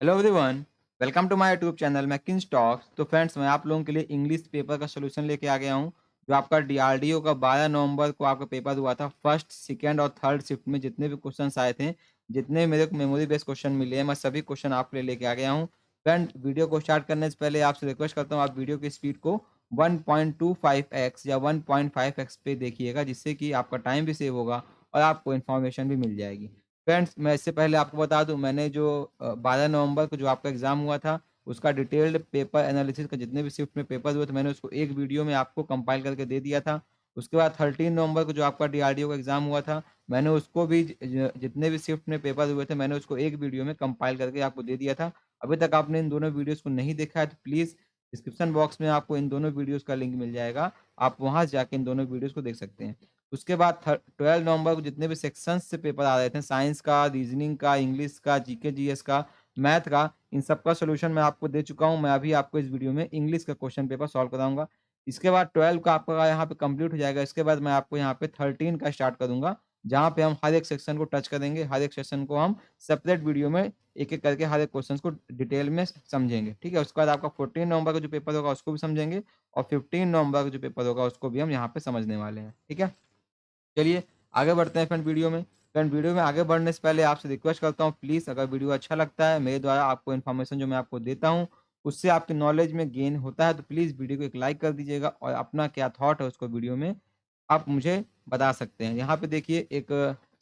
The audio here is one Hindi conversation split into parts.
Hello everyone, welcome to my YouTube channel Mackenzie talks. तो फ्रेंड्स, मैं आप लोगों के लिए इंग्लिश पेपर का सॉल्यूशन लेके आ गया हूँ। जो आपका डीआरडीओ का 12 नवंबर को आपका पेपर हुआ था। फर्स्ट, सेकंड और थर्ड शिफ्ट में जितने भी क्वेश्चंस आए थे, जितने मेरे को मेमोरी बेस्ड क्वेश्चन मिले हैं, मैं सभी क्वेश्चन आपके लिए लेके आ गया हूँ। फ्रेंड, वीडियो को स्टार्ट करने से पहले आपसे रिक्वेस्ट करता हूँ, आप वीडियो की स्पीड को 1.25x या 1.5x पे देखिएगा, जिससे कि आपका टाइम भी सेव होगा और आपको इन्फॉर्मेशन भी मिल जाएगी। फ्रेंड्स, मैं इससे पहले आपको बता दूँ, मैंने जो 12 नवंबर को जो आपका एग्ज़ाम हुआ था, उसका डिटेल्ड पेपर एनालिसिस का जितने भी शिफ्ट में पेपर हुए थे, मैंने उसको एक वीडियो में आपको कंपाइल करके दे दिया था। उसके बाद 13 नवंबर को जो आपका डीआरडीओ का एग्ज़ाम हुआ था, मैंने उसको भी जितने भी शिफ्ट में पेपर हुए थे, मैंने उसको एक वीडियो में कंपाइल करके आपको दे दिया था। अभी तक आपने इन दोनों वीडियोज़ को नहीं देखा है, तो प्लीज़ डिस्क्रिप्शन बॉक्स में आपको इन दोनों वीडियोज़ का लिंक मिल जाएगा। आप वहाँ से जाके इन दोनों वीडियोज़ को देख सकते हैं। उसके बाद 12 नवंबर को जितने भी सेक्शंस से पेपर आ रहे थे, साइंस का, रीजनिंग का, इंग्लिश का, जीके जीएस का, मैथ का, इन सब का सॉल्यूशन मैं आपको दे चुका हूँ। मैं अभी आपको इस वीडियो में इंग्लिश का क्वेश्चन पेपर सॉल्व कराऊंगा। इसके बाद 12 का आपका यहाँ पे कंप्लीट हो जाएगा। इसके बाद मैं आपको यहाँ पे 13 का स्टार्ट करूंगा, जहाँ पे हम हर एक सेक्शन को टच करेंगे। हर एक सेक्शन को हम सेपरेट वीडियो में एक-एक करके हर एक क्वेश्चन को डिटेल में समझेंगे। ठीक है? उसके बाद आपका 14 नवंबर का जो पेपर होगा उसको भी समझेंगे, और 15 नवंबर का जो पेपर होगा उसको भी हम यहाँ पे समझने वाले हैं। ठीक है? चलिए आगे बढ़ते हैं फ्रेंड वीडियो में। फ्रेंड, वीडियो में आगे बढ़ने से पहले आपसे रिक्वेस्ट करता हूँ, प्लीज़ अगर वीडियो अच्छा लगता है, मेरे द्वारा आपको इन्फॉर्मेशन जो मैं आपको देता हूँ, उससे आपकी नॉलेज में गेन होता है, तो प्लीज़ वीडियो को एक लाइक कर दीजिएगा और अपना क्या थॉट है उसको वीडियो में आप मुझे बता सकते हैं। यहाँ पे देखिए एक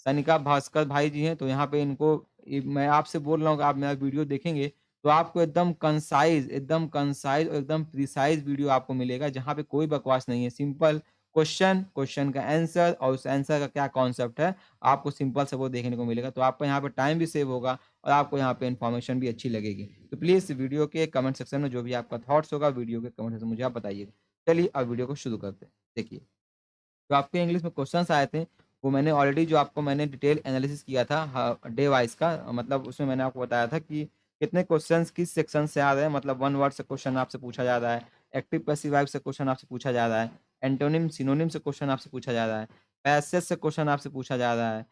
सनिका भास्कर भाई जी हैं, तो यहाँ पे इनको मैं आपसे बोल रहा हूँ कि आप मेरा वीडियो देखेंगे, तो आपको एकदम कंसाइज़ और एकदम प्रिसाइज़ वीडियो आपको मिलेगा, जहाँ पे कोई बकवास नहीं है। सिंपल क्वेश्चन, क्वेश्चन का आंसर और उस आंसर का क्या कॉन्सेप्ट है, आपको सिंपल से वो देखने को मिलेगा। तो आपका यहाँ पे टाइम भी सेव होगा और आपको यहाँ पे इन्फॉर्मेशन भी अच्छी लगेगी। तो प्लीज़ वीडियो के कमेंट सेक्शन में जो भी आपका थॉट्स होगा, वीडियो के कमेंट सेक्शन में मुझे आप बताइएगा। चलिए अब वीडियो को शुरू करते हैं। देखिए, जो आपके इंग्लिश में क्वेश्चंस आए थे, वो मैंने ऑलरेडी जो आपको मैंने डिटेल एनालिसिस किया था डे वाइज़ का, मतलब उसमें मैंने आपको बताया था कि कितने क्वेश्चंस किस सेक्शन से आ रहे हैं, मतलब वन वर्ड से क्वेश्चन आपसे पूछा जा रहा है, एक्टिव पैसिव वर्ब से क्वेश्चन आपसे पूछा जा रहा है, एंटोनिम, सिनोनिम से क्वेश्चन आपसे पूछा जा रहा है, पैसेज से क्वेश्चन आपसे पूछा जा रहा है,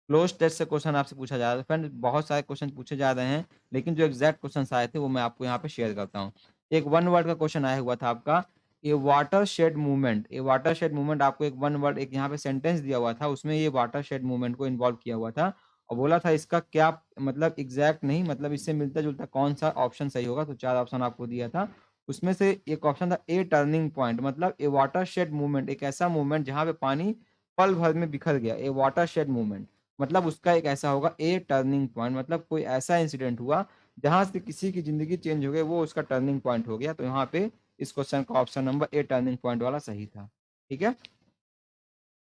क्लोज टेस्ट से क्वेश्चन आपसे पूछा जा रहा है। फ्रेंड, बहुत सारे क्वेश्चन पूछे जा रहे हैं, लेकिन जो एग्ज़ैक्ट क्वेश्चन्स आए थे, वो मैं आपको यहाँ पे शेयर करता हूँ। एक वन वर्ड का क्वेश्चन आया हुआ था आपका, ए वाटरशेड मूवमेंट आपको एक वन वर्ड एक यहाँ पे सेंटेंस दिया हुआ था, उसमें ये वाटरशेड मूवमेंट को इन्वॉल्व किया हुआ था और बोला था इसका क्या मतलब एग्ज़ैक्ट नहीं, मतलब इससे मिलता-जुलता कौन-सा ऑप्शन सही होगा, तो 4 ऑप्शन आपको दिया था। उसमें से एक ऑप्शन था ए टर्निंग पॉइंट, मतलब ए वाटरशेड मूवमेंट एक ऐसा मूवमेंट जहाँ पे पानी पल भर में बिखर गया, ए वाटरशेड मूवमेंट मतलब उसका एक ऐसा होगा ए टर्निंग पॉइंट, मतलब कोई ऐसा इंसिडेंट हुआ जहाँ से किसी की ज़िंदगी चेंज हो गई, वो उसका टर्निंग पॉइंट हो गया। तो यहाँ पे इस क्वेश्चन का option number A turning point वाला सही था। ठीक है?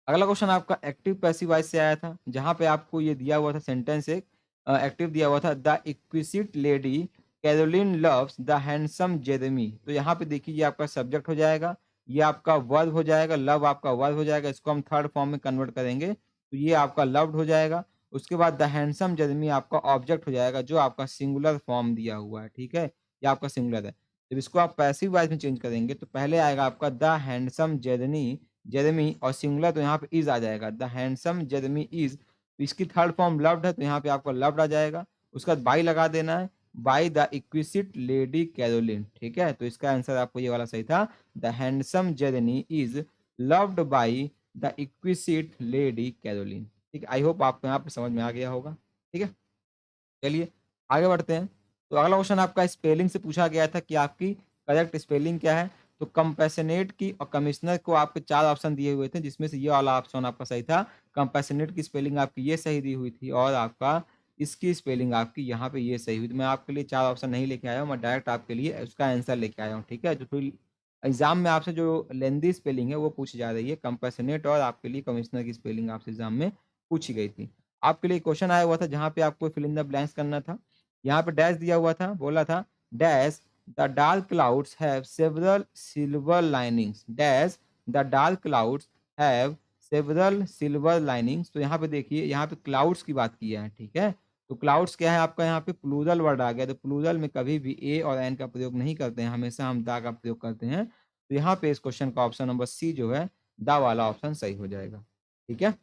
अगला क्वेश्चन आपका एक्टिव पैसिव वॉइस से आया था, जहाँ पे आपको ये दिया हुआ था सेंटेंस एक एक्टिव दिया हुआ था, the exquisite lady Caroline loves the handsome Jeremy. तो यहाँ पे देखिए ये आपका सब्जेक्ट हो जाएगा, ये आपका वर्ब हो जाएगा, लव आपका वर्ब हो जाएगा, इसको हम थर्ड फॉर्म में कन्वर्ट करेंगे, तो ये आपका लव्ड हो जाएगा। उसके बाद द हैंडसम जेरेमी आपका ऑब्जेक्ट हो जाएगा, जो आपका सिंगुलर फॉर्म दिया हुआ है। ठीक है? ये आपका सिंगुलर है। जब इसको आप पैसिव वॉइस में चेंज करेंगे, तो पहले आएगा आपका द हैंडसम जेरनी जेरेमी और सिंगुलर, तो यहाँ पे इज़ आ जाएगा, द हैंडसम जेरेमी इज़। तो इसकी थर्ड फॉर्म लव्ड है, तो यहाँ पे आपका लव्ड आ जाएगा। उसके बाद बाय लगा देना है, by the exquisite lady Caroline. ठीक है? तो इसका आंसर आपको ये वाला सही था, the handsome Jeremy is loved by the exquisite lady Caroline. ठीक है? आई होप आपको यहाँ पे समझ में आ गया होगा। ठीक है? चलिए आगे बढ़ते हैं। तो अगला क्वेश्चन आपका स्पेलिंग से पूछा गया था कि आपकी करेक्ट स्पेलिंग क्या है? तो कंपैशनेट की और कमिश्नर को आपके 4 ऑप्शन दिए हुए थे, जिसमें से ये वाला ऑप्शन आपका सही था। कंपैशनेट की स्पेलिंग आपकी ये सही दी हुई थी और आपका इसकी स्पेलिंग आपकी यहाँ पे ये सही हुई थी। मैं आपके लिए 4 ऑप्शन नहीं लेके आया हूँ, मैं डायरेक्ट आपके लिए उसका आंसर लेके आया हूँ, ठीक है? जो थोड़ी एग्ज़ाम में आपसे जो लेंथी स्पेलिंग है वो पूछी जा रही है, कंपैशनेट और आपके लिए कमिश्नर की स्पेलिंग आपसे एग्ज़ाम में पूछी गई थी। आपके लिए क्वेश्चन आया हुआ था जहाँ पे आपको फिल इन द ब्लैंक्स करना था। यहाँ पे डैश दिया हुआ था, बोला था dash the dark clouds have several silver linings, dash the dark clouds have several silver linings. तो यहाँ पे देखिए, यहाँ पे क्लाउड्स की बात की है, ठीक है? तो क्लाउड्स क्या है आपका, यहाँ पे प्लूरल वर्ड आ गया, तो प्लूरल में कभी भी ए और एन का प्रयोग नहीं करते हैं, हमेशा हम द का प्रयोग करते हैं। तो यहाँ पे इस क्वेश्चन का ऑप्शन नंबर सी जो है, द वाला ऑप्शन सही हो जाएगा। ठीक है?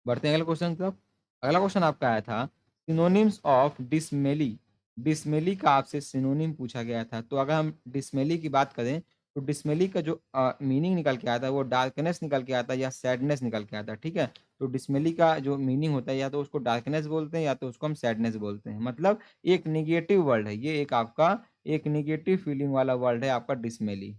बढ़ते हैं अगले क्वेश्चन की तरफ। अगला क्वेश्चन आपका आया था सिनोनिम्स ऑफ डिसमेली, डिसमेली का आपसे सिनोनिम पूछा गया था। तो अगर हम डिसमेली की बात करें, तो डिसमेली का जो मीनिंग निकल के आता है वो डार्कनेस निकल के आता है या सैडनेस निकल के आता है, ठीक है? तो डिसमेली का जो मीनिंग होता है या तो उसको डार्कनेस बोलते हैं या तो उसको हम सैडनेस बोलते हैं। मतलब एक नेगेटिव वर्ड है, ये एक आपका एक नेगेटिव फीलिंग वाला वर्ड है आपका डिसमेली,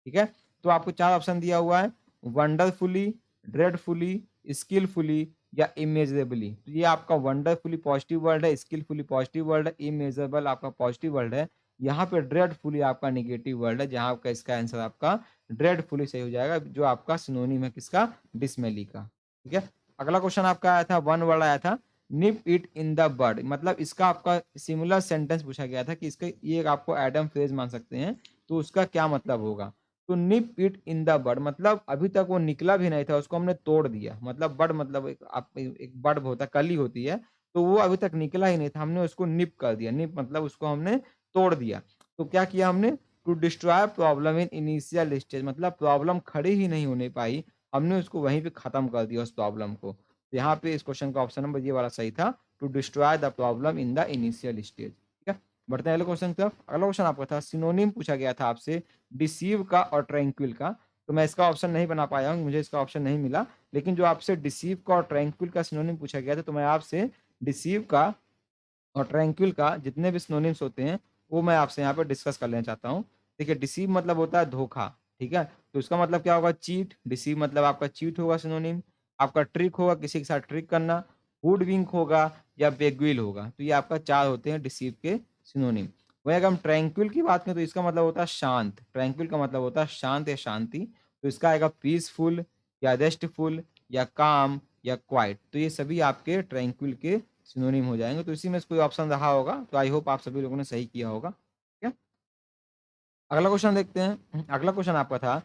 ठीक है? तो आपको 4 ऑप्शन दिया हुआ है, वंडरफुली, ड्रेडफुली, स्किलफुली या इमेजरेबली। तो ये आपका वंडरफुली पॉजिटिव वर्ड है, स्किलफुली पॉजिटिव वर्ड है, इमेजरेबल आपका पॉजिटिव वर्ड है। यहाँ पे ड्रेडफुली आपका नेगेटिव वर्ड है, जहाँ आपका इसका आंसर आपका ड्रेडफुली सही हो जाएगा, जो आपका सिनोनिम है किसका? डिसमेली का, ठीक है? अगला क्वेश्चन आपका आया था, वन वर्ड आया था, निप इट इन द बड। मतलब इसका आपका सिमिलर सेंटेंस पूछा गया था कि इसका ये आपको एडम फ्रेज मान सकते हैं, तो उसका क्या मतलब होगा? तो निप इट इन द बड मतलब अभी तक वो निकला भी नहीं था, उसको हमने तोड़ दिया। मतलब बड मतलब एक बड होता है, कली होती है, तो वो अभी तक निकला ही नहीं था, हमने उसको निप कर दिया। निप मतलब उसको हमने तोड़ दिया। तो क्या किया हमने? To destroy problem in initial stage, मतलब प्रॉब्लम खड़ी ही नहीं होने पाई, हमने उसको वहीं पे खत्म कर दिया उस प्रॉब्लम को। तो यहाँ पे इस क्वेश्चन का ऑप्शन नंबर ये वाला सही था, to destroy the problem in the initial stage, ठीक है? बढ़ते हैं अगले क्वेश्चन की तरफ। अगला क्वेश्चन आपका था, सिनोनिम पूछा गया था आपसे डिसीव का और ट्रैंक्विल का। तो मैं इसका ऑप्शन नहीं बना पाया हूँ, मुझे इसका ऑप्शन नहीं मिला। लेकिन जो आपसे डिसीव का और ट्रैंक्विल का सिनोनिम पूछा गया था, तो मैं आपसे डिसीव का और ट्रैंक्विल का जितने भी सिनोनिम्स होते हैं, वो मैं आपसे यहाँ पे डिस्कस कर लेना चाहता हूँ। देखिए, डिसीव मतलब होता है धोखा, ठीक है? तो इसका मतलब क्या होगा? चीट। डिसीव मतलब आपका चीट होगा सिनोनिम। आपका ट्रिक होगा, किसी के साथ ट्रिक करना। हुडविंक होगा या बेगुइल होगा। तो ये आपका 4 होते हैं डिसीव के सिनोनिम। वहीं अगर हम ट्रैंक्विल की बात करें, तो इसका मतलब होता है शांत। ट्रैंक्विल का मतलब होता है शांत या शांति। तो इसका आएगा पीसफुल या रेस्टफुल या काम या क्वाइट। तो ये सभी आपके ट्रैंक्विल के सिनोनिम हो जाएंगे। तो इसी में से कोई ऑप्शन रहा होगा, तो आई होप आप सभी लोगों ने सही किया होगा, ठीक है? अगला क्वेश्चन देखते हैं। अगला क्वेश्चन आपका था,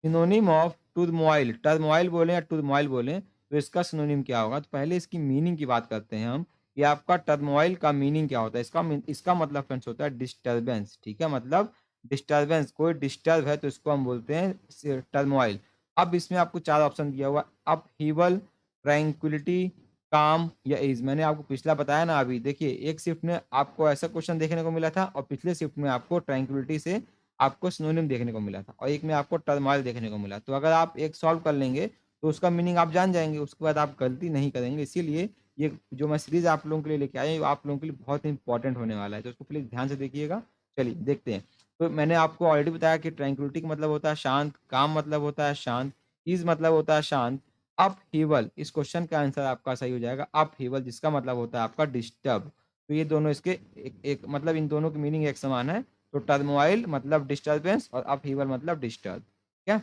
सिनोनिम ऑफ टुरमोइल। टर्मोइल बोले या टुरमोइल बोले, तो इसका सिनोनिम क्या होगा? तो पहले इसकी मीनिंग की बात करते हैं हम, कि आपका टर्मोइल का मीनिंग क्या होता है। इसका मतलब फ्रेंड्स होता है डिस्टर्बेंस, ठीक है? मतलब डिस्टर्बेंस, कोई डिस्टर्ब है तो इसको हम बोलते हैं टर्मोइल। अब इसमें आपको 4 ऑप्शन दिया हुआ, अपहीवल, ट्रैंक्विलिटी, काम या ईज। मैंने आपको पिछला बताया ना, अभी देखिए एक शिफ्ट में आपको ऐसा क्वेश्चन देखने को मिला था, और पिछले शिफ्ट में आपको ट्रैंक्विलिटी से आपको सिनोनिम देखने को मिला था, और एक में आपको टर्मोइल देखने को मिला। तो अगर आप एक सॉल्व कर लेंगे, तो उसका मीनिंग आप जान जाएंगे, उसके बाद आप गलती नहीं करेंगे। इसीलिए ये जो मैं सीरीज आप लोगों के लिए लेके आया हूँ, आप लोगों के लिए बहुत इंपॉर्टेंट होने वाला है, तो उसको प्लीज ध्यान से देखिएगा। चलिए देखते हैं। तो मैंने आपको ऑलरेडी बताया कि ट्रैंक्विलिटी का मतलब होता है शांत, काम मतलब होता है शांत, ईज मतलब होता है शांत, अपहीवल, इस क्वेश्चन का आंसर आपका सही हो जाएगा अपहीवल, जिसका मतलब होता है आपका डिस्टर्ब। तो ये दोनों इसके एक मतलब इन दोनों की मीनिंग एक समान है। तो टर्मोइल मतलब डिस्टर्बेंस और अपहीवल मतलब डिस्टर्ब, ठीक है?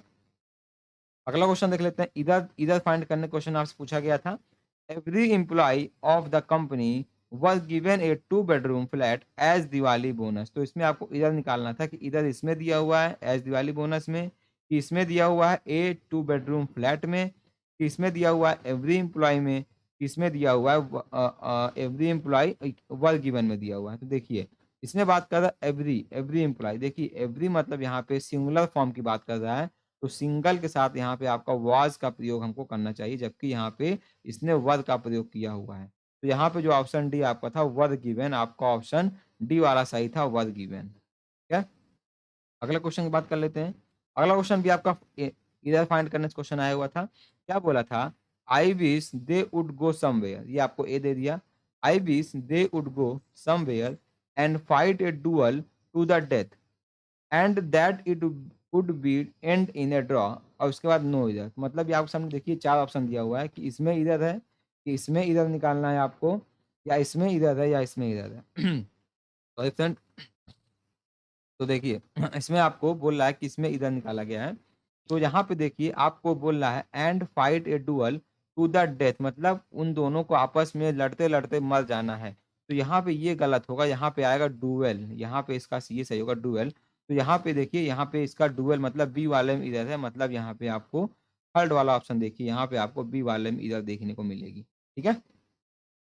अगला क्वेश्चन देख लेते हैं। इधर इधर फाइंड करने क्वेश्चन आपसे पूछा गया था, every employ of the company was given a 2 bedroom flat as Diwali bonus. तो इसमें आपको इधर निकालना था कि इधर इसमें दिया हुआ है एज दिवाली बोनस में, कि इसमें दिया हुआ है ए 2 bedroom फ्लैट में, कि इसमें दिया हुआ है एवरी एम्प्लॉय में, कि इसमें दिया हुआ है एवरी एम्प्लॉय वर गिवन में दिया हुआ है। तो देखिए, इसमें बात कर रहा है एवरी एवरी एम्प्लॉय। देखिए एवरी मतलब यहाँ पे सिंगुलर फॉर्म की बात कर रहा है, तो सिंगल के साथ यहाँ पे आपका वाज का प्रयोग हमको करना चाहिए, जबकि यहाँ पे इसने वर का प्रयोग किया हुआ है। तो यहाँ पे जो ऑप्शन डी आपका था वर गिवन, आपका ऑप्शन डी वाला सही था, वर गिवन, ठीक है? अगला क्वेश्चन की बात कर लेते हैं। अगला क्वेश्चन भी आपका इधर फाइंड करने से क्वेश्चन आया हुआ था। क्या बोला था? I wish they would go somewhere, ये आपको ए दे दिया। I wish they would go somewhere and fight a duel to the death and that it would be end in a draw. और उसके बाद नो इधर। मतलब ये आपको सामने देखिए 4 ऑप्शन दिया हुआ है, कि इसमें इधर है, कि इसमें इधर निकालना है आपको, या इसमें इधर है, या इसमें इधर है। तो फ्रेंड, तो देखिए इसमें आपको बोल रहा है कि इसमें इधर निकाला गया है। तो यहाँ पे देखिए आपको बोल रहा है and fight a duel to the death, मतलब उन दोनों को आपस में लड़ते लड़ते मर जाना है। तो यहाँ पे ये गलत होगा, यहाँ पे आएगा डुएल, यहाँ पे इसका ये सही होगा डुएल। तो यहाँ पे देखिए, यहाँ पे इसका डुएल मतलब बी वाले में इधर है, मतलब यहाँ पे आपको थर्ड वाला ऑप्शन देखिए, यहाँ पे आपको बी वाले में इधर देखने को मिलेगी, ठीक है?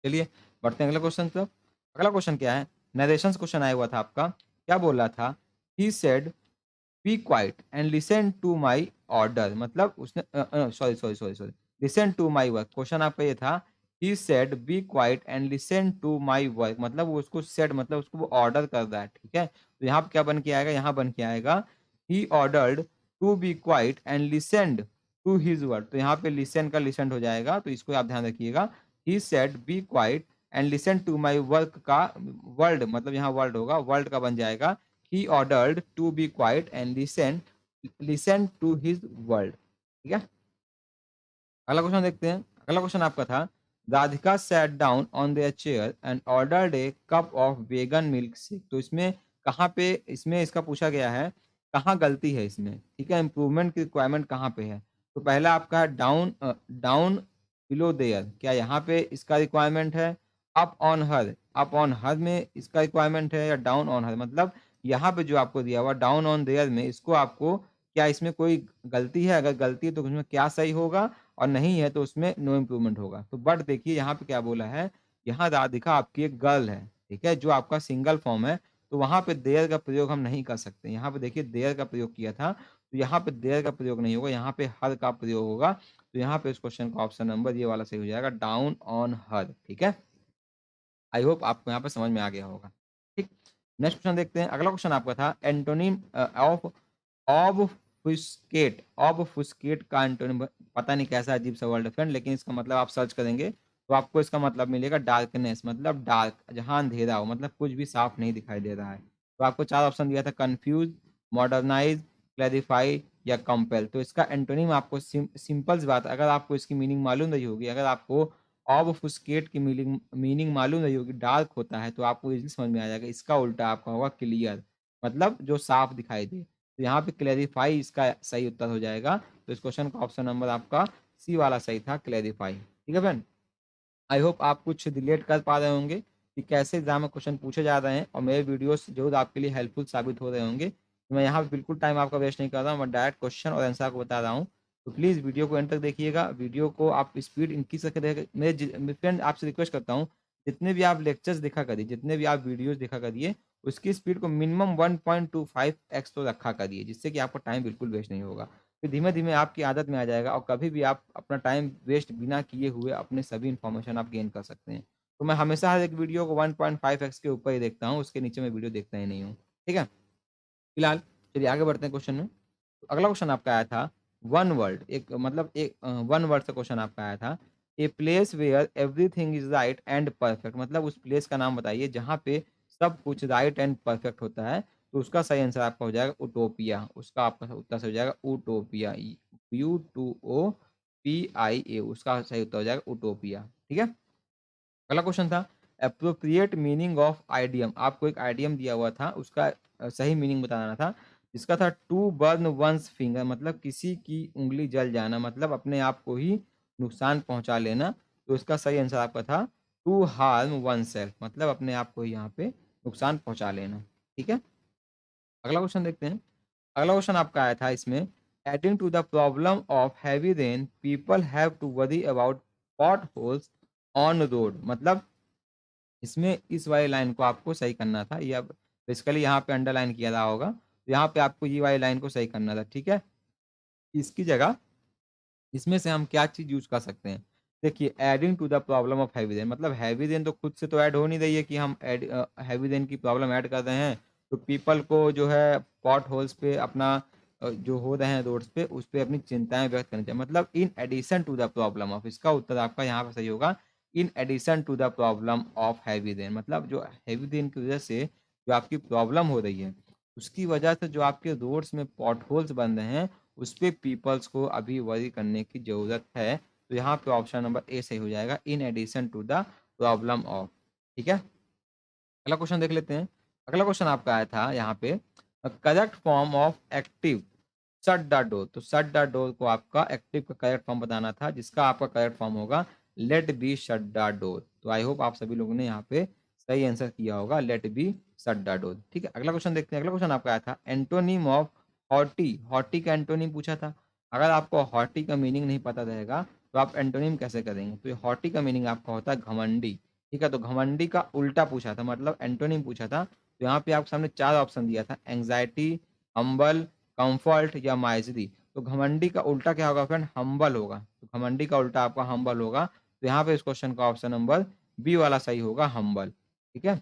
चलिए बढ़ते हैं अगले क्वेश्चन की तरफ। अगला क्वेश्चन क्या है? नरेशन क्वेश्चन आया हुआ था आपका। क्या बोल रहा था? He said be quiet and listen to my order. मतलब उसने sorry sorry sorry sorry listen to my work. Question आपका ये था he said be quiet and listen to my work, मतलब वो उसको सेड मतलब उसको वो ऑर्डर कर रहा है, ठीक है। तो यहाँ पे क्या बन के आएगा, यहाँ बन के आएगा he ordered to be quiet and listened to his word. तो यहाँ पे लिसन का लिसेंड हो जाएगा, तो इसको आप ध्यान रखिएगा। He said be quiet and listen to my work का वर्ल्ड, मतलब यहाँ वर्ल्ड होगा, वर्ल्ड का बन जाएगा he ordered to be quiet and listen to his world, ठीक है। अगला क्वेश्चन देखते हैं। अगला क्वेश्चन आपका था Radhika sat down on their chair and ordered a cup of vegan milk shake. तो इसमें कहाँ पे इसमें इसका पूछा गया है, कहाँ गलती है इसमें, ठीक है, इंप्रूवमेंट की रिक्वायरमेंट कहाँ पे है। तो पहला आपका है डाउन बिलो देयर, क्या यहाँ पे इसका रिक्वायरमेंट है। अप ऑन हर में इसका रिक्वायरमेंट है, या डाउन ऑन हर, मतलब यहाँ पे जो आपको दिया हुआ डाउन ऑन देयर में, इसको आपको क्या इसमें कोई गलती है, अगर गलती है तो उसमें क्या सही होगा, और नहीं है तो उसमें नो इम्प्रूवमेंट होगा। तो बट देखिए यहाँ पे क्या बोला है, यहाँ राधिका आपकी एक गर्ल है, ठीक है, जो आपका सिंगल फॉर्म है, तो वहां पे देयर का प्रयोग हम नहीं कर सकते। यहाँ पे देखिए देयर का प्रयोग किया था, तो यहाँ पे देयर का प्रयोग नहीं होगा, यहाँ पे हर का प्रयोग होगा। तो यहाँ पे इस क्वेश्चन का ऑप्शन नंबर ये वाला सही हो जाएगा, डाउन ऑन हर, ठीक है। आई होप आपको यहाँ पे समझ में आ गया होगा, ठीक। नेक्स्ट क्वेश्चन देखते हैं। अगला क्वेश्चन आपका था एंटोनिम ऑफ ऑबफुस्केट। ऑबफुस्केट का एंटोनिम पता नहीं कैसा अजीब सा वर्ड है फ्रेंड, लेकिन इसका मतलब आप सर्च करेंगे तो आपको इसका मतलब मिलेगा डार्कनेस, मतलब डार्क, जहां अंधेरा हो, मतलब कुछ भी साफ नहीं दिखाई दे रहा है। तो आपको चार ऑप्शन दिया था, कंफ्यूज, मॉडर्नाइज, क्लैरिफाई या कंपेल। तो इसका एंटोनिम आपको सिंपल सी बात, अगर आपको इसकी मीनिंग मालूम नहीं होगी, अगर आपको ऑबफुस्केट की मीनिंग मालूम नहीं होगी, डार्क होता है, तो आपको इजीली समझ में आ जाएगा। इसका उल्टा आपका होगा क्लियर, मतलब जो साफ दिखाई दे। तो यहाँ पे क्लैरिफाई इसका सही उत्तर हो जाएगा। तो इस क्वेश्चन का ऑप्शन नंबर आपका सी वाला सही था, क्लैरिफाई, ठीक है फ्रेंड। आई होप आप कुछ रिलेट कर पा रहे होंगे कि कैसे एग्जाम में क्वेश्चन पूछे जा रहे हैं, और मेरे वीडियोस जरूर आपके लिए हेल्पफुल साबित हो रहे होंगे। तो मैं यहाँ पे बिल्कुल टाइम आपका वेस्ट नहीं कर रहा हूँ, मैं डायरेक्ट क्वेश्चन और आंसर को बता रहा हूँ। तो प्लीज़ वीडियो को एंड तक देखिएगा, वीडियो को आप स्पीड इंक्रीज करके देखिए। मेरे फ्रेंड आपसे रिक्वेस्ट करता हूँ, जितने भी आप लेक्चर्स देखा करिए, जितने भी आप वीडियोज़ देखा करिए, उसकी स्पीड को मिनिमम 1.25x तो रखा करिए, जिससे कि आपका टाइम बिल्कुल वेस्ट नहीं होगा। फिर धीमे-धीमे आपकी आदत में आ जाएगा, और कभी भी आप अपना टाइम वेस्ट बिना किए हुए अपने सभी इन्फॉर्मेशन आप गेन कर सकते हैं। तो मैं हमेशा हर एक वीडियो को 1.5x के ऊपर ही देखता हूँ, उसके नीचे मैं वीडियो देखता ही नहीं हूँ। ठीक है? फिलहाल चलिए आगे बढ़ते हैं क्वेश्चन में। तो अगला क्वेश्चन आपका आया था वन वर्ड, एक मतलब एक वन वर्ड से क्वेश्चन आपका आया था। A place where everything is right and perfect, मतलब उस प्लेस का नाम बताइए जहाँ पे सब कुछ राइट एंड परफेक्ट होता है। तो उसका सही आंसर आपका हो जाएगा उटोपिया, उसका आपका उत्तर सही हो जाएगा उटोपिया, UTOPIA, उसका सही उत्तर हो जाएगा उटोपिया। ठीक है। अगला क्वेश्चन था अप्रोप्रिएट मीनिंग ऑफ आइडियम। आपको एक आइडियम दिया हुआ था, उसका सही मीनिंग बताना था, जिसका था टू बर्न वंस फिंगर, मतलब किसी की उंगली जल जाना, मतलब अपने आप को ही नुकसान पहुंचा लेना। तो इसका सही आंसर आपका था टू हार्म वन सेल्फ, मतलब अपने आप को ही यहाँ पे नुकसान पहुंचा लेना। ठीक है। अगला क्वेश्चन देखते हैं। अगला क्वेश्चन आपका आया था इसमें adding to the problem of heavy rain people have to worry about potholes on road, मतलब इसमें इस वाली लाइन को आपको सही करना था, या बेसिकली यहाँ पे अंडरलाइन किया रहा होगा, तो यहाँ पे आपको ये वाली लाइन को सही करना था। ठीक है। इसकी जगह इसमें से हम क्या चीज़ यूज़ कर सकते हैं। देखिए adding to the problem of heavy rain, मतलब हैवी रेन तो खुद से तो ऐड हो नहीं रही है कि हम हैवी रेन की प्रॉब्लम ऐड कर रहे हैं। तो पीपल को जो है पॉट होल्स पे अपना जो हो रहे हैं रोड्स पे, उस पे अपनी चिंताएं व्यक्त करनी चाहिए, मतलब in addition to the problem of, इसका उत्तर आपका यहाँ पे सही होगा in addition to the problem of heavy rain, मतलब जो हैवी रेन की वजह से जो आपकी प्रॉब्लम हो रही है, उसकी वजह से जो आपके रोड्स में पॉट होल्स बन रहे हैं, उस पे पीपल्स को अभी वरी करने की ज़रूरत है। तो यहाँ पे ऑप्शन नंबर ए सही हो जाएगा in addition to the problem of. ठीक है। अगला क्वेश्चन देख लेते हैं। अगला क्वेश्चन आपका आया था यहाँ पे correct form of active shut the door. तो शट द डोर को आपका एक्टिव का करेक्ट फॉर्म बताना था, जिसका आपका करेक्ट फॉर्म होगा let be shut the door. तो आई होप आप सभी लोगों ने यहाँ पे सही आंसर किया होगा, let be shut the door. ठीक है। अगला क्वेश्चन देखते हैं। अगला क्वेश्चन आपका आया था एंटोनिम ऑफ हॉटी। हॉटी का एंटोनिम पूछा था। अगर आपको हॉटी का मीनिंग नहीं पता रहेगा तो आप एंटोनिम कैसे करेंगे। तो हॉटी का मीनिंग आपका होता है घमंडी। ठीक है। तो घमंडी का उल्टा पूछा था, मतलब एंटोनिम पूछा था। तो यहाँ पे आपके सामने चार ऑप्शन दिया था, एंग्जाइटी, हम्बल, कंफर्ट या माइजरी। तो घमंडी का उल्टा क्या होगा फ्रेंड, हम्बल होगा। तो घमंडी का उल्टा आपका हम्बल होगा। तो यहाँ पे इस क्वेश्चन का ऑप्शन नंबर बी वाला सही होगा, हम्बल। ठीक है,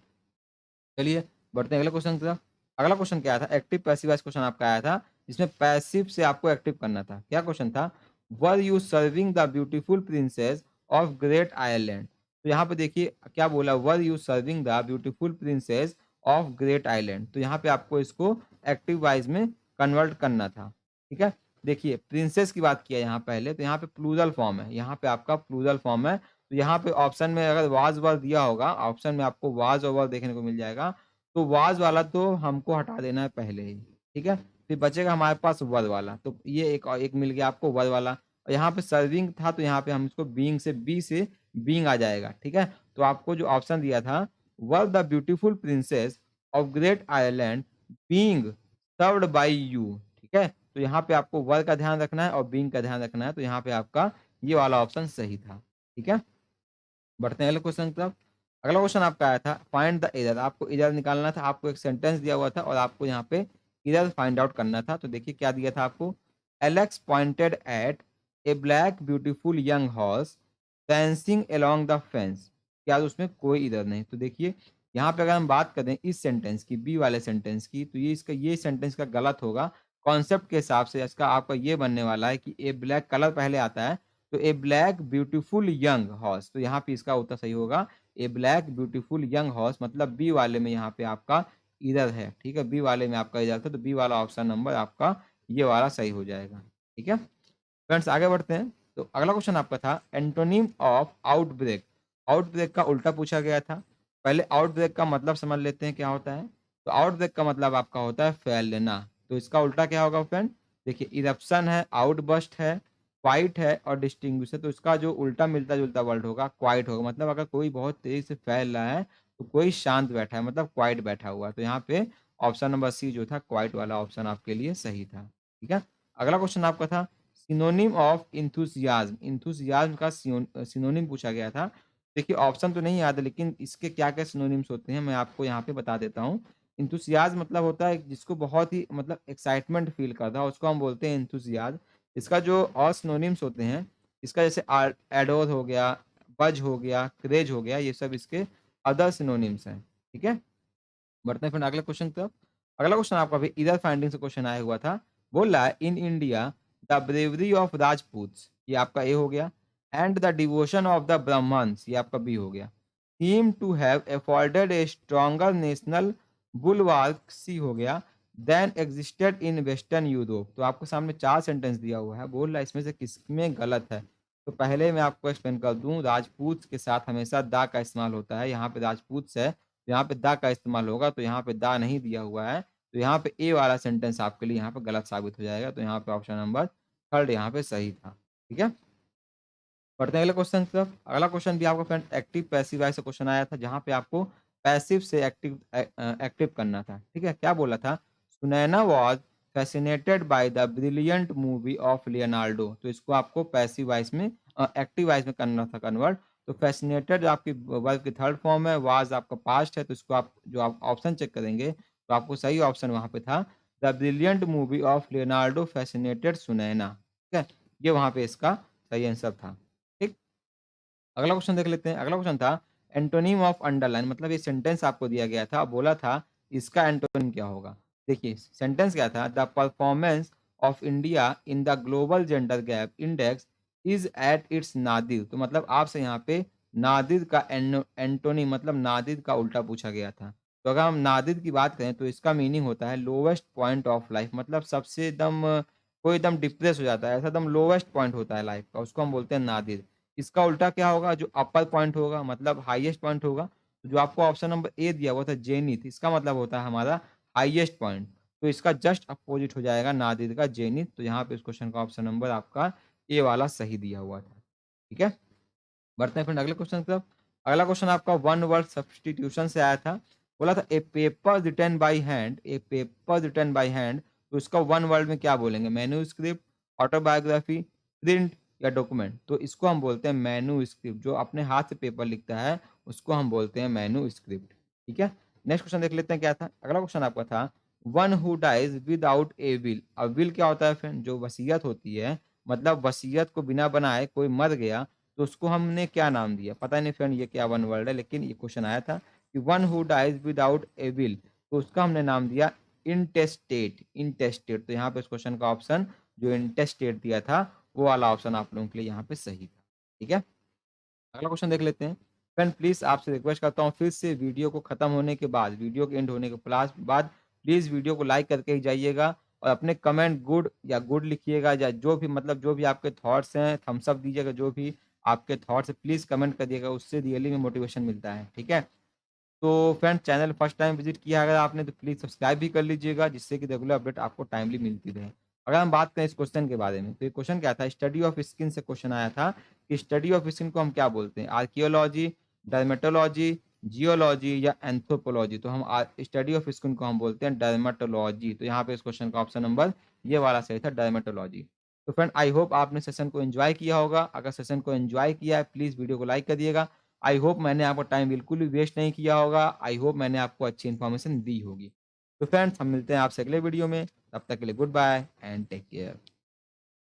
चलिए बढ़ते हैं अगले क्वेश्चन की तरफ। अगला क्वेश्चन क्या था, एक्टिव पैसिव वाइज क्वेश्चन आपका आया था, जिसमें पैसिव से आपको एक्टिव करना था। क्या क्वेश्चन था, were you serving the beautiful princess of great Ireland. तो यहाँ पे देखिए क्या बोला, were you serving the beautiful princess of great island. तो यहाँ पे आपको इसको एक्टिव वाइज में कन्वर्ट करना था। ठीक है, देखिए प्रिंसेस की बात किया यहाँ पहले, तो यहाँ पे प्लूरल फॉर्म है, यहाँ पे आपका प्लूरल फॉर्म है। तो यहाँ पे ऑप्शन में अगर वाज वर दिया होगा, ऑप्शन में आपको वाज और वर देखने को मिल जाएगा, तो वाज वाला तो हमको हटा देना है पहले ही। ठीक है, फिर बचेगा हमारे पास वर वाला, तो ये एक मिल गया आपको वर वाला। और यहाँ पे सर्विंग था, तो यहाँ पे हम इसको बीइंग से बी से बीइंग आ जाएगा। ठीक है, तो आपको जो ऑप्शन दिया था, were the beautiful princess of great Ireland being served by you. ठीक है, तो यहाँ पे आपको वर का ध्यान रखना है और बीइंग का ध्यान रखना है, तो यहाँ पे आपका ये वाला ऑप्शन सही था। ठीक है, बढ़ते हैं अगले क्वेश्चन की तरफ। अगला क्वेश्चन आपका आया था, फाइंड द एरर। आपको एरर निकालना था, आपको एक सेंटेंस दिया हुआ था और आपको यहाँ पे एरर फाइंड आउट करना था। तो देखिए क्या दिया था आपको, Alex pointed eight A black beautiful young horse dancing along the fence. क्या उसमें कोई एरर नहीं। तो देखिए यहाँ पे अगर हम बात करें इस सेंटेंस की, बी वाले सेंटेंस की, तो ये सेंटेंस का गलत होगा। कॉन्सेप्ट के हिसाब से इसका आपका ये बनने वाला है कि ए ब्लैक कलर पहले आता है, तो ए ब्लैक ब्यूटीफुल यंग हॉर्स, तो यहाँ पे इसका उत्तर सही होगा ए ब्लैक ब्यूटीफुल यंग हॉर्स, मतलब बी वाले में यहाँ पे आपका इधर है। ठीक है, बी वाले में आपका इधर था, तो बी वाला ऑप्शन नंबर आपका ये वाला सही हो जाएगा। ठीक है फ्रेंड्स, आगे बढ़ते हैं। तो अगला क्वेश्चन आपका था, एंटोनिम ऑफ आउटब्रेक। आउटब्रेक का उल्टा पूछा गया था। पहले आउटब्रेक का मतलब समझ लेते हैं क्या होता है। तो आउटब्रेक का मतलब आपका होता है फैलना। तो इसका उल्टा क्या होगा फ्रेंड, देखिए इरप्शन है, आउटबर्स्ट है, क्वाइट है और डिस्टिंग्विश है। तो इसका जो उल्टा मिलता जुलता वर्ड होगा क्वाइट होगा। मतलब अगर कोई बहुत तेजी से फैल रहा है तो कोई शांत बैठा है, मतलब क्वाइट बैठा हुआ है। तो यहाँ पे ऑप्शन नंबर सी जो था क्वाइट वाला ऑप्शन आपके लिए सही था। ठीक है, अगला क्वेश्चन आपका था, सिनोनिम ऑफ इंथुसियाज्म। इंथुसियाज्म का सिनोनिम पूछा गया था। देखिए ऑप्शन तो नहीं याद है, लेकिन इसके क्या क्या सिनोनिम्स होते हैं मैं आपको यहाँ पे बता देता हूँ। इंथुसियाज्म मतलब होता है जिसको बहुत ही मतलब एक्साइटमेंट फील करता है, उसको हम बोलते हैं इंथुसियाज्म। इसका जो और सिनोनिम्स होते हैं, इसका जैसे एडोर हो गया, बज हो गया, क्रेज हो गया, ये सब इसके अदर सिनोनिम्स हैं। ठीक है, बढ़ते हैं फिर अगले क्वेश्चन की तरफ। अगला क्वेश्चन आपका भी इधर फाइंडिंग से क्वेश्चन आया हुआ था। बोल रहा है, in India the bravery of Rajput, ये आपका ए हो गया, and the devotion of the Brahmins, ये आपका बी हो गया, seem to have afforded a stronger national bulwark, C हो गया, then existed in western Europe. तो आपके सामने चार सेंटेंस दिया हुआ है, बोल रहा है इसमें से किसमें गलत है। तो पहले मैं आपको एक्सप्लेन कर दूं, राजपूत के साथ हमेशा दा का इस्तेमाल होता है। यहाँ पे राजपूत है, यहाँ पे दा का इस्तेमाल होगा, तो यहाँ पे दा नहीं दिया हुआ है, तो यहाँ पे ए वाला सेंटेंस आपके लिए यहाँ पे गलत साबित हो जाएगा। तो यहाँ पे ऑप्शन नंबर थर्ड यहाँ पे सही था। ठीक है, बढ़ते हैं अगले क्वेश्चन की तरफ। अगला क्वेश्चन भी आपका फ्रेंड एक्टिव पैसिव वाइज से क्वेश्चन आया था, जहाँ पे आपको पैसिव से एक्टिव करना था। ठीक है, क्या बोला था, Sunaina was fascinated by the brilliant movie of Leonardo. तो इसको आपको पैसिव वाइज में एक्टिव वाइज में करना था कन्वर्ट। तो फैसिनेटेड आपकी वर्ब की थर्ड फॉर्म है, वाज आपका पास्ट है, तो इसको आप जो आप ऑप्शन चेक करेंगे तो आपको सही ऑप्शन वहाँ पे था, the brilliant movie of Leonardo fascinated Sunaina. ठीक है, ये वहाँ पे इसका सही आंसर था। ठीक, अगला क्वेश्चन देख लेते हैं। अगला क्वेश्चन था, एंटोनिम ऑफ अंडरलाइन, मतलब ये सेंटेंस आपको दिया गया था, बोला था इसका एंटोनिम क्या होगा। देखिए सेंटेंस क्या था, the performance of India in the global gender gap index is at its Nadir. तो मतलब आपसे यहाँ पे नादिर का एंटोनिम मतलब नादिर का उल्टा पूछा गया था। तो अगर हम नादिर की बात करें तो इसका मीनिंग होता है लोवेस्ट पॉइंट ऑफ लाइफ, मतलब सबसे एकदम कोई एकदम डिप्रेस हो जाता है, ऐसा एकदम लोवेस्ट पॉइंट होता है लाइफ का, उसको हम बोलते हैं नादिर। इसका उल्टा क्या होगा, जो अपर पॉइंट होगा मतलब हाईएस्ट पॉइंट होगा। तो जो आपको ऑप्शन नंबर ए दिया हुआ था जेनिथ, इसका मतलब होता है हमारा हाईएस्ट पॉइंट। तो इसका जस्ट अपोजिट हो जाएगा नादिर का जेनिथ। तो यहाँ पे इस क्वेश्चन का ऑप्शन नंबर आपका ए वाला सही दिया हुआ था। ठीक है, बढ़ते हैं फिर अगले क्वेश्चन की तरफ। अगला क्वेश्चन आपका वन वर्ड सब्सटीट्यूशन से आया था। बोला था a paper written by hand, a paper written by hand. तो इसका वन वर्ड में क्या बोलेंगे, मैन्युस्क्रिप्ट, ऑटोबायोग्राफी, प्रिंट या डॉक्यूमेंट। तो इसको हम बोलते हैं मैन्युस्क्रिप्ट, जो अपने हाथ से पेपर लिखता है उसको हम बोलते हैं मैन्युस्क्रिप्ट। ठीक है, नेक्स्ट क्वेश्चन देख लेते हैं क्या था। अगला क्वेश्चन आपका था, one who dies without a will. अब विल क्या होता है फ्रेंड, जो वसीयत होती है, मतलब वसीयत को बिना बनाए कोई मर गया तो उसको हमने क्या नाम दिया? पता नहीं फ्रेंड ये क्या वन वर्ड है, लेकिन ये क्वेश्चन आया था कि one who dies without a will, तो उसका हमने नाम दिया इंटेस्टेट, इंटेस्टेट। तो यहाँ पे इस क्वेश्चन का ऑप्शन जो इंटेस्टेट दिया था, वो वाला ऑप्शन आप लोगों के लिए यहाँ पे सही था। ठीक है? अगला क्वेश्चन देख लेते हैं। फ्रेंड प्लीज़ आपसे रिक्वेस्ट करता हूँ फिर से वीडियो को खत्म होने के बाद, वीडियो के एंड होने के बाद प्लीज़ वीडियो को लाइक करके ही जाइएगा और अपने कमेंट गुड या गुड लिखिएगा, या जो भी मतलब जो भी आपके थॉट्स हैं, थम्स अप दीजिएगा, जो भी आपके थॉट्स हैं प्लीज़ कमेंट करिएगा, उससे रियली में मोटिवेशन मिलता है। ठीक है? तो friend channel first time visit किया अगर आपने तो प्लीज़ सब्सक्राइब भी कर लीजिएगा, जिससे कि रेगुलर अपडेट आपको टाइमली मिलती रहे। अगर हम बात करें इस क्वेश्चन के बारे में, तो ये क्वेश्चन क्या था? स्टडी ऑफ स्किन से क्वेश्चन आया था कि स्टडी ऑफ स्किन को हम क्या बोलते हैं? आर्कियोलॉजी, डर्मेटोलॉजी, जियोलॉजी या एंथ्रोपोलॉजी? तो हम स्टडी ऑफ स्किन को हम बोलते हैं डर्मेटोलॉजी। तो यहाँ पे इस क्वेश्चन का ऑप्शन नंबर ये वाला सही था, डर्मेटोलॉजी। तो फ्रेंड आई होप आपने सेशन को एन्जॉय किया होगा। अगर सेशन को एन्जॉय किया है, प्लीज़ वीडियो को लाइक कर दिएगा। आई होप मैंने आपका टाइम बिल्कुल भी वेस्ट नहीं किया होगा। आई होप मैंने आपको अच्छी इन्फॉर्मेशन दी होगी। तो फ्रेंड्स हम मिलते हैं आपसे अगले वीडियो में। तब तक के लिए good bye and take care.